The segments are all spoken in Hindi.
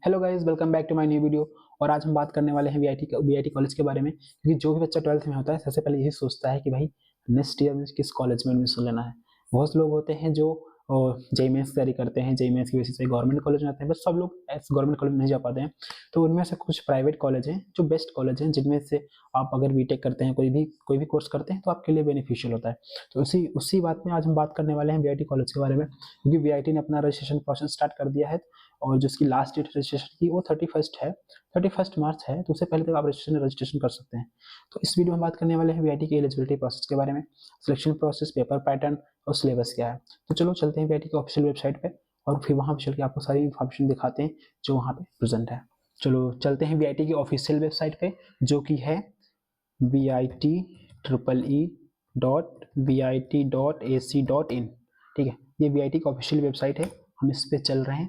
Hello guys, welcome back to my new video. और आज हम बात करने वाले हैं वीआईटी कॉलेज के बारे में, क्योंकि जो भी बच्चा 12th में होता है सबसे पहले यही सोचता है कि भाई नेक्स्ट ईयर में किस कॉलेज में एडमिशन लेना है। बहुत लोग होते हैं जो जेई मेंस की तैयारी करते हैं, जेई मेंस की बेसिस पे गवर्नमेंट कॉलेज में आते हैं, बट सब लोग गवर्नमेंट कॉलेज में नहीं जा पाते हैं। तो उनमें से कुछ प्राइवेट कॉलेज हैं जो बेस्ट कॉलेज हैं, जिनमें से आप अगर बीटेक करते हैं, कोई भी कोर्स करते हैं तो आपके लिए बेनिफिशियल होता है। तो उसी उसी बात में आज हम बात करने वाले हैं वीआईटी कॉलेज के बारे में, क्योंकि वीआईटी ने अपना रजिस्ट्रेशन प्रोसेस स्टार्ट कर दिया है। और जिसकी लास्ट डेट रजिस्ट्रेशन की वो 31 है, 31 मार्च है। तो उससे पहले तक आप रजिस्ट्रेशन कर सकते हैं। तो इस वीडियो में बात करने वाले हैं वीआईटी के एलिजिबिलिटी प्रोसेस के बारे में, सिलेक्शन प्रोसेस, पेपर पैटर्न और सिलेबस क्या है। तो चलो चलते हैं वीआईटी की ऑफिशियल वेबसाइट पे और फिर वहां पे चल के आपको सारी इन्फॉर्मेशन दिखाते हैं जो वहां पे प्रेजेंट है। चलो चलते हैं वीआईटी की ऑफिशियल वेबसाइट पे, जो कि है VIT.BIT.AC.in। ठीक है, ये वीआईटी की ऑफिशियल वेबसाइट है, हम इस पे चल रहे हैं।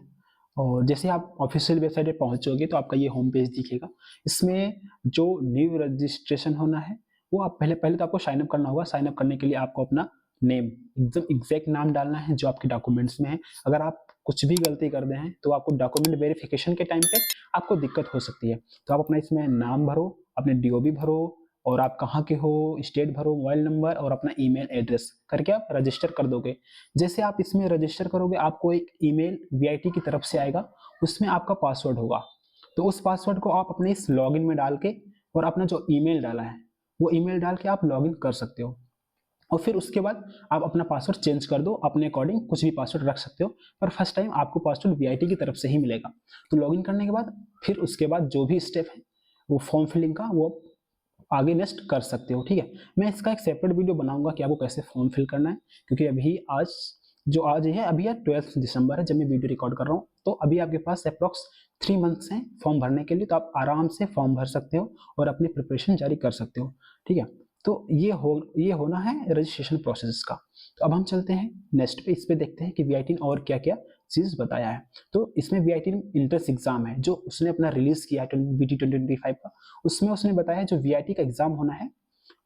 और जैसे आप ऑफिशियल वेबसाइट पे पहुंचोगे तो आपका ये होम पेज दिखेगा। इसमें जो न्यू रजिस्ट्रेशन होना है वो आप पहले पहले तो आपको साइन अप करना होगा। साइन अप करने के लिए आपको अपना नेम, एकदम एग्जैक्ट नाम डालना है जो आपके डॉक्यूमेंट्स में है। अगर आप कुछ भी गलती कर दे हैं तो आपको डॉक्यूमेंट वेरिफिकेशन के टाइम पे आपको दिक्कत हो सकती है। तो आप अपना इसमें नाम भरो, अपने डीओबी भरो, और आप कहाँ के हो, स्टेट भरो, मोबाइल नंबर और अपना ईमेल एड्रेस करके आप रजिस्टर कर दोगे। जैसे आप इसमें रजिस्टर करोगे आपको एक ईमेल वीआईटी की तरफ से आएगा, उसमें आपका पासवर्ड होगा। तो उस पासवर्ड को आप अपने इस लॉगिन में डाल के और अपना जो ईमेल डाला है वो ईमेल डाल के आप लॉगिन कर सकते हो। और फिर उसके बाद आप अपना पासवर्ड चेंज कर दो, अपने अकॉर्डिंग कुछ भी पासवर्ड रख सकते हो, पर फर्स्ट टाइम आपको पासवर्ड वीआईटी की तरफ से ही मिलेगा। तो लॉगिन करने के बाद फिर उसके बाद जो भी स्टेप है वो फॉर्म फिलिंग का, वो आगे नेक्स्ट कर सकते हो। ठीक है, मैं इसका एक सेपरेट वीडियो बनाऊंगा कि आपको कैसे फॉर्म फिल करना है, क्योंकि अभी आज है, अभी यार 12 दिसंबर है जब मैं वीडियो रिकॉर्ड कर रहा हूँ। तो अभी आपके पास अप्रॉक्स 3 मंथ्स हैं फॉर्म भरने के लिए, तो आप आराम से फॉर्म भर सकते हो और अपनी प्रिपरेशन जारी कर सकते हो। ठीक है, तो ये होना है रजिस्ट्रेशन प्रोसेस का। तो अब हम चलते हैं नेक्स्ट पे, इस पे देखते हैं कि वीआईटी ने और क्या क्या चीज बताया है। तो इसमें वीआईटी इंट्रेंस एग्जाम है जो उसने अपना रिलीज किया है वीटी 2025 का। उसमें उसने बताया जो वीआईटी का एग्जाम होना है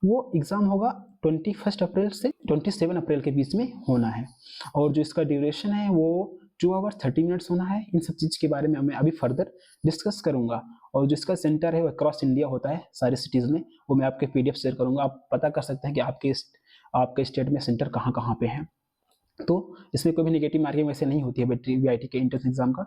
वो एग्जाम होगा 21 अप्रैल से 27 अप्रैल के बीच में होना है। और जो इसका ड्यूरेशन है वो 2 आवर 30 मिनट्स होना है। इन सब चीज के बारे में मैं अभी फर्दर डिस्कस करूंगा। और जो इसका सेंटर है वो अक्रॉस इंडिया होता है सारे सिटीज में, वो मैं आपके पीडीएफ शेयर करूंगा। आप पता कर सकते हैं कि आपके स्टेट में सेंटर कहाँ कहाँ पे है। तो इसमें कोई भी नेगेटिव मार्किंग वैसे नहीं होती है वीआईटी के एंट्रेंस एग्जाम का।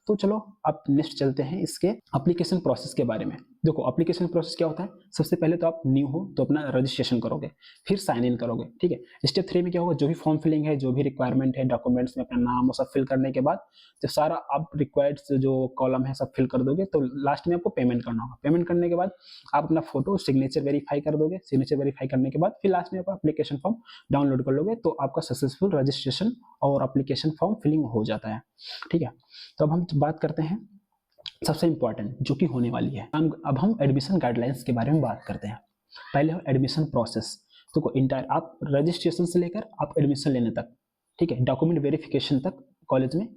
तो चलो अब नेक्स्ट चलते हैं इसके एप्लीकेशन प्रोसेस के बारे में। देखो एप्लीकेशन प्रोसेस क्या होता है, सबसे पहले तो आप न्यू हो तो अपना रजिस्ट्रेशन करोगे, फिर साइन इन करोगे। ठीक है, स्टेप 3 में क्या होगा, जो भी फॉर्म फिलिंग है, जो भी रिक्वायरमेंट है डॉक्यूमेंट्स में, अपना नाम वो सब फिल करने के बाद जब सारा आप रिक्वायर्ड जो कॉलम है सब फिल कर दोगे तो लास्ट में आपको पेमेंट करना होगा। पेमेंट करने के बाद आप अपना फोटो सिग्नेचर वेरीफाई कर दोगे। सिग्नेचर वेरीफाई करने के बाद फिर लास्ट में आप एप्लीकेशन फॉर्म डाउनलोड कर लोगे, तो आपका सक्सेसफुल रजिस्ट्रेशन और एप्लीकेशन फॉर्म फिलिंग हो जाता है। ठीक है, तो अब हम बात करते हैं सबसे इंपॉर्टेंट जो कि होने वाली है। अब हम एडमिशन गाइडलाइंस के बारे में बात करते हैं। पहले हम एडमिशन प्रोसेस, तो इंटायर आप रजिस्ट्रेशन से लेकर आप एडमिशन लेने तक, ठीक है, डॉक्यूमेंट वेरिफिकेशन तक कॉलेज में,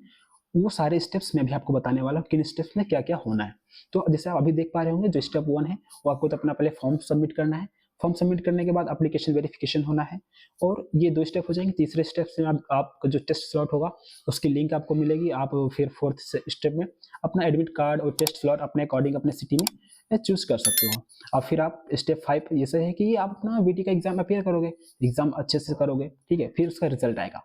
वो सारे स्टेप्स मैं भी आपको बताने वाला हूँ किन स्टेप्स में क्या क्या होना है। तो जैसे आप अभी देख पा रहे होंगे जो स्टेप 1 है वो आपको तो अपना पहले फॉर्म सबमिट करना है। फॉर्म सबमिट करने के बाद एप्लीकेशन वेरिफिकेशन होना है, और ये 2 स्टेप हो जाएंगे। तीसरे स्टेप से आपका जो टेस्ट स्लॉट होगा उसकी लिंक आपको मिलेगी। आप फिर 4th स्टेप में अपना एडमिट कार्ड और टेस्ट स्लॉट अपने अकॉर्डिंग अपने सिटी में चूज कर सकते हो। और फिर आप स्टेप 5 ये है कि आप अपना वीटी का एग्जाम अपियर करोगे, एग्जाम अच्छे से करोगे। ठीक है, फिर उसका रिजल्ट आएगा।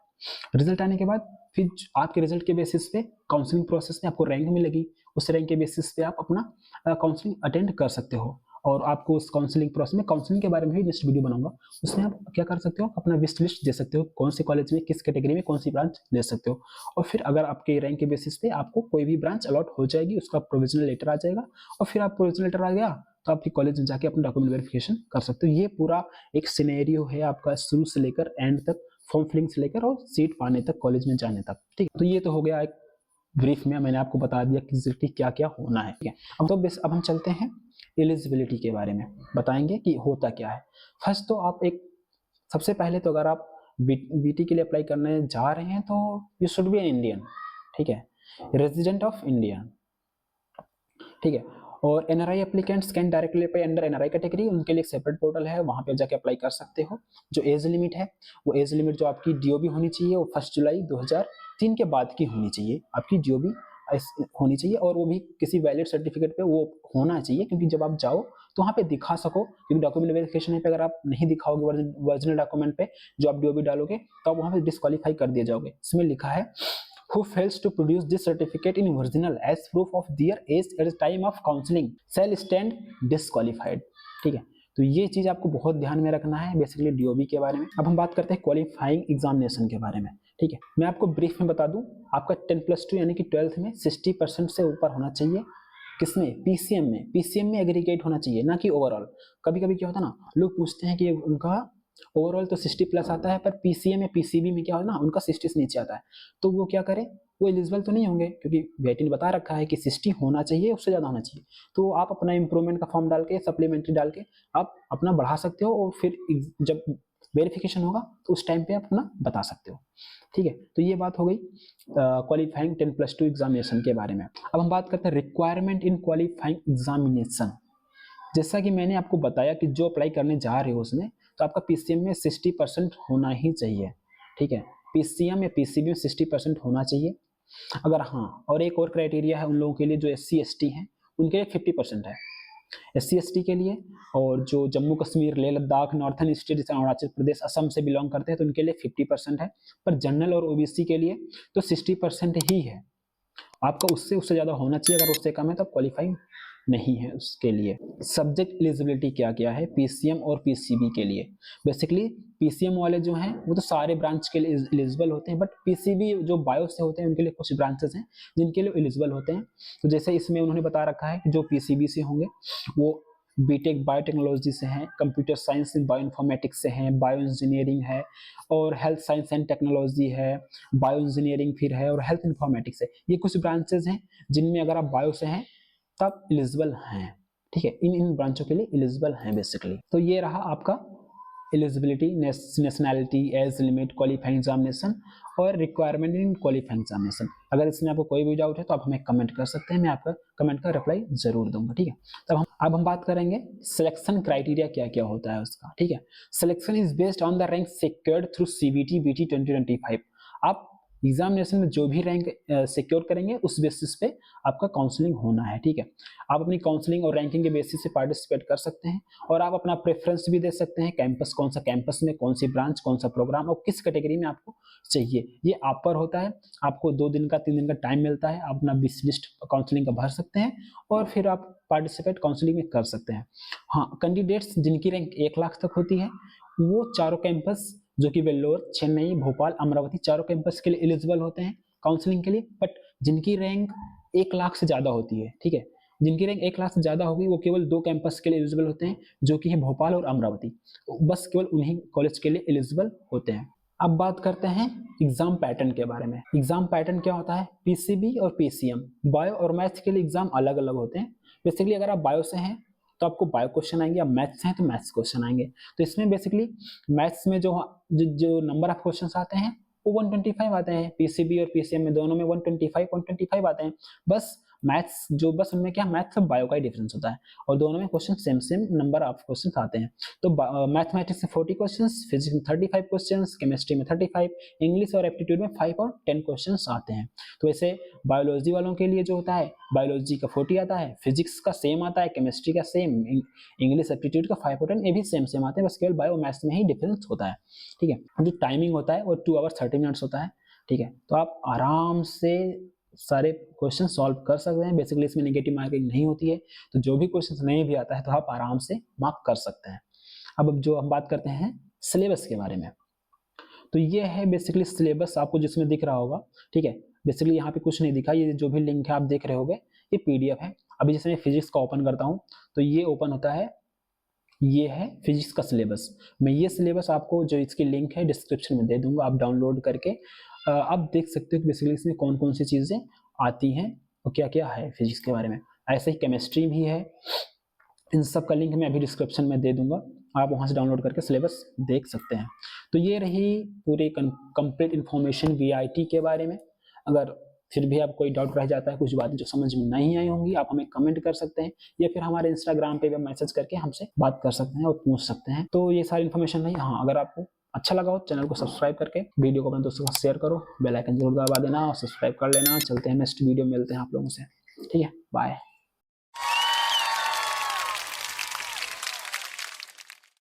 रिजल्ट आने के बाद फिर आपके रिजल्ट के बेसिस पे काउंसलिंग प्रोसेस में आपको रैंक मिलेगी। उस रैंक के बेसिस पे आप अपना काउंसलिंग अटेंड कर सकते हो। और आपको उस काउंसलिंग प्रोसेस में, काउंसलिंग के बारे में भी नेक्स्ट वीडियो बनाऊंगा, उसमें आप क्या कर सकते हो, अपना विश लिस्ट दे सकते हो, कौन से कॉलेज में किस कैटेगरी में कौन सी ब्रांच ले सकते हो। और फिर अगर आपके रैंक के बेसिस पे आपको कोई भी ब्रांच अलॉट हो जाएगी, उसका प्रोविजनल लेटर आ जाएगा। और फिर आप प्रोविजनल लेटर आ गया तो आपकी कॉलेज में जाके अपना डॉक्यूमेंट वेरिफिकेशन कर सकते हो। ये पूरा एक सिनेरियो है आपका शुरू से लेकर एंड तक, फॉर्म फिलिंग से लेकर और सीट पाने तक, कॉलेज में जाने तक। ठीक है, तो ये तो हो गया एक ब्रीफ में, मैंने आपको बता दिया कि एग्जैक्टली क्या क्या होना है। ठीक है, अब हम चलते हैं एलिजिबिलिटी के बारे में, बताएंगे कि होता क्या है। फर्स्ट तो आप सबसे पहले तो अगर आप बीटी के लिए अप्लाई करने जा रहे हैं तो you should be an Indian. ठीक है, रेजिडेंट ऑफ इंडिया। ठीक है, और NRI applicants can directly apply under NRI category, उनके लिए एक सेपरेट पोर्टल है, वहां पे जाके अप्लाई कर सकते हो। जो एज लिमिट है, वो एज लिमिट जो आपकी डीओबी होनी चाहिए वो 1 जुलाई 2003 के बाद की होनी चाहिए आपकी डीओबी होनी चाहिए, और वो भी किसी वैलिड सर्टिफिकेट पे वो होना चाहिए, क्योंकि जब आप जाओ तो वहाँ पे दिखा सको, क्योंकि डॉक्यूमेंट वेरिफिकेशन पे अगर आप नहीं दिखाओगे ओरिजिनल डॉक्यूमेंट पे जो आप डीओबी डालोगे तो आप वहाँ पे डिस्क्वालीफाई कर दिए जाओगे। इसमें लिखा है who fails to produce this certificate in original as proof of their age at the time of counseling shall stand disqualified। ठीक है, तो ये चीज आपको बहुत ध्यान में रखना है बेसिकली डीओबी के बारे में। अब हम बात करते हैं क्वालिफाइंग एग्जामिनेशन के बारे में। ठीक है, मैं आपको ब्रीफ में बता दूं, आपका 10+2 यानी कि 12th में 60% से ऊपर होना चाहिए। किसमें? पीसीएम में। पीसीएम में एग्रीगेट होना चाहिए, ना कि ओवरऑल। कभी कभी क्या होता है ना, लोग पूछते हैं कि उनका ओवरऑल तो 60+ आता है, पर पीसीएम या पीसीबी में क्या हो ना, उनका 60 से नीचे आता है, तो वो क्या करें, वो एलिजिबल तो नहीं होंगे, क्योंकि वीआईटी ने बता रखा है कि 60 होना चाहिए, उससे ज्यादा होना चाहिए। तो आप अपना इंप्रूवमेंट का फॉर्म डाल के, सप्लीमेंट्री डाल के आप अपना बढ़ा सकते हो, और फिर जब वेरिफिकेशन होगा तो उस टाइम पे आप अपना बता सकते हो। ठीक है, तो ये बात हो गई क्वालिफाइंग 10+2 एग्जामिनेशन के बारे में। अब हम बात करते हैं रिक्वायरमेंट इन क्वालिफाइंग एग्जामिनेशन। जैसा कि मैंने आपको बताया कि जो अप्लाई करने जा रहे हो उसमें, तो आपका पीसीएम में 60% होना ही चाहिए। ठीक है, पीसीएम या पीसीबी में 60% होना चाहिए। अगर हाँ, और एक और क्राइटेरिया है उन लोगों के लिए जो SC ST हैं, उनके लिए 50% है SC ST के लिए। और जो जम्मू कश्मीर, लेह लद्दाख, नॉर्थन स्टेट जैसे अरुणाचल प्रदेश, असम से बिलोंग करते हैं, तो उनके लिए 50% है। पर जनरल और ओबीसी के लिए तो 60% ही है। आपका उससे ज्यादा होना चाहिए, अगर उससे कम है तो क्वालिफाई नहीं है उसके लिए। सब्जेक्ट एलिजिबिलिटी क्या क्या है पीसीएम और पीसीबी के लिए? बेसिकली पीसीएम वाले जो हैं वो तो सारे ब्रांच के लिए एलिजिबल होते हैं, बट पीसीबी जो बायो से होते हैं उनके लिए कुछ ब्रांचेस हैं जिनके लिए एलिजिबल होते हैं। तो जैसे इसमें उन्होंने बता रखा है कि जो पीसीबी से होंगे वो बीटेक बायोटेक्नोलॉजी से हैं, कंप्यूटर साइंस बायो इन्फॉर्मेटिक्स से हैं, बायो इंजीनियरिंग है, और हेल्थ साइंस एंड टेक्नोलॉजी है, बायो इंजीनियरिंग फिर है, और हेल्थ इन्फॉर्मेटिक्स है। ये कुछ ब्रांचेस हैं जिनमें अगर आप बायो से हैं तब एलिजिबल हैं। ठीक है, इन ब्रांचों के लिए एलिजिबल हैं बेसिकली। तो ये रहा आपका eligibility, nationality, age limit, qualifying examination और रिक्वायरमेंट इन क्वालिफाइंग एग्जामिनेशन। अगर इसमें आपको कोई भी डाउट है तो आप हमें कमेंट कर सकते हैं, मैं आपका कमेंट का रिप्लाई जरूर दूंगा। ठीक है, तब हम बात करेंगे सिलेक्शन क्राइटेरिया क्या क्या होता है उसका। ठीक है, selection is based on the rank secured through CBT BT 2025। आप एग्जामिनेशन में जो भी रैंक सिक्योर करेंगे उस बेसिस पे आपका काउंसलिंग होना है। ठीक है, आप अपनी काउंसलिंग और रैंकिंग के बेसिस से पार्टिसिपेट कर सकते हैं, और आप अपना प्रेफरेंस भी दे सकते हैं, कैंपस कौन सा, कैंपस में कौन सी ब्रांच, कौन सा प्रोग्राम और किस कैटेगरी में आपको चाहिए, ये आप पर होता है। आपको 2 दिन का 3 दिन का टाइम मिलता है, आप अपना विश लिस्ट काउंसलिंग का भर सकते हैं और फिर आप पार्टिसिपेट काउंसलिंग में कर सकते हैं। हाँ, कैंडिडेट्स जिनकी रैंक 1 लाख तक होती है वो चारों कैंपस जो कि वेल्लोर, चेन्नई, भोपाल, अमरावती, चारों कैंपस के लिए एलिजिबल होते हैं काउंसलिंग के लिए। बट जिनकी रैंक 1 लाख से ज्यादा होती है, ठीक है, जिनकी रैंक 1 लाख से ज्यादा होगी वो केवल 2 कैंपस के लिए एलिजिबल होते हैं, जो कि है भोपाल और अमरावती। बस केवल उन्हीं कॉलेज के लिए एलिजिबल होते हैं। अब बात करते हैं एग्जाम पैटर्न के बारे में। एग्जाम पैटर्न क्या होता है? पीसीबी और पीसीएम, बायो और मैथ्स के लिए एग्जाम अलग अलग होते हैं। बेसिकली अगर आप बायो से हैं तो आपको बायो क्वेश्चन आएंगे, आप मैथ्स हैं तो मैथ्स क्वेश्चन आएंगे। तो इसमें बेसिकली मैथ्स में जो नंबर ऑफ क्वेश्चंस आते हैं वो 125 आते हैं। पीसीबी और पीसीएम में दोनों में 125 आते हैं। बस मैथ्स जो, बस उनमें क्या मैथ्स और बायो का ही डिफरेंस होता है, और दोनों में question same number of questions आते हैं। तो मैथमेटिक्स में 40 क्वेश्चंस, फिजिक्स में 35 क्वेश्चंस, केमिस्ट्री में 35, इंग्लिश और एप्टीट्यूड में 5 और 10 क्वेश्चंस आते हैं। तो ऐसे बायोलॉजी वालों के लिए जो होता है, बायोलॉजी का 40 आता है, फिजिक्स का सेम आता है, केमिस्ट्री का सेम, इंग्लिश एप्टीट्यूड का 5 और 10 ये भी सेम आते हैं, बस केवल बायो मैथ्स में ही डिफरेंस होता है। ठीक है, जो टाइमिंग होता है वो 2 आवर्स 30 मिनट्स होता है। ठीक है, तो आप आराम से सारे क्वेश्चन सॉल्व कर सकते हैं। बेसिकली इसमें नेगेटिव मार्किंग नहीं होती है, तो जो भी क्वेश्चन नहीं भी आता है तो आप आराम से मार्क कर सकते हैं। अब जो हम बात करते हैं सिलेबस के बारे में, तो ये है बेसिकली सिलेबस आपको जिसमें दिख रहा होगा। ठीक है, बेसिकली यहाँ पे कुछ नहीं दिखा, ये जो भी लिंक है आप देख रहे होगे ये पीडीएफ है। अभी जैसे मैं फिजिक्स का ओपन करता हूँ तो ये ओपन होता है, ये है फिजिक्स का सिलेबस। मैं ये सिलेबस आपको जो इसकी लिंक है डिस्क्रिप्शन में दे दूंगा, आप डाउनलोड करके आप देख सकते हो कि बेसिकली इसमें कौन कौन सी चीजें आती हैं और क्या क्या है फिजिक्स के बारे में। ऐसे ही केमिस्ट्री भी है, इन सब का लिंक मैं अभी डिस्क्रिप्शन में दे दूंगा, आप वहां से डाउनलोड करके सिलेबस देख सकते हैं। तो ये रही पूरी कंप्लीट इन्फॉर्मेशन वीआईटी के बारे में। अगर फिर भी आप कोई डाउट रह जाता है, कुछ बातें जो समझ में नहीं आई होंगी, आप हमें कमेंट कर सकते हैं या फिर हमारे इंस्टाग्राम पे भी मैसेज करके हमसे बात कर सकते हैं और पूछ सकते हैं। तो ये सारी इन्फॉर्मेशन रही। हाँ, अगर आपको अच्छा लगा हो चैनल को सब्सक्राइब करके वीडियो को अपने दोस्तों के साथ शेयर करो, बेल आइकन जरूर दबा देना और सब्सक्राइब कर लेना। चलते हैं नेक्स्ट वीडियो में, मिलते हैं आप लोगों से। ठीक है, बाय।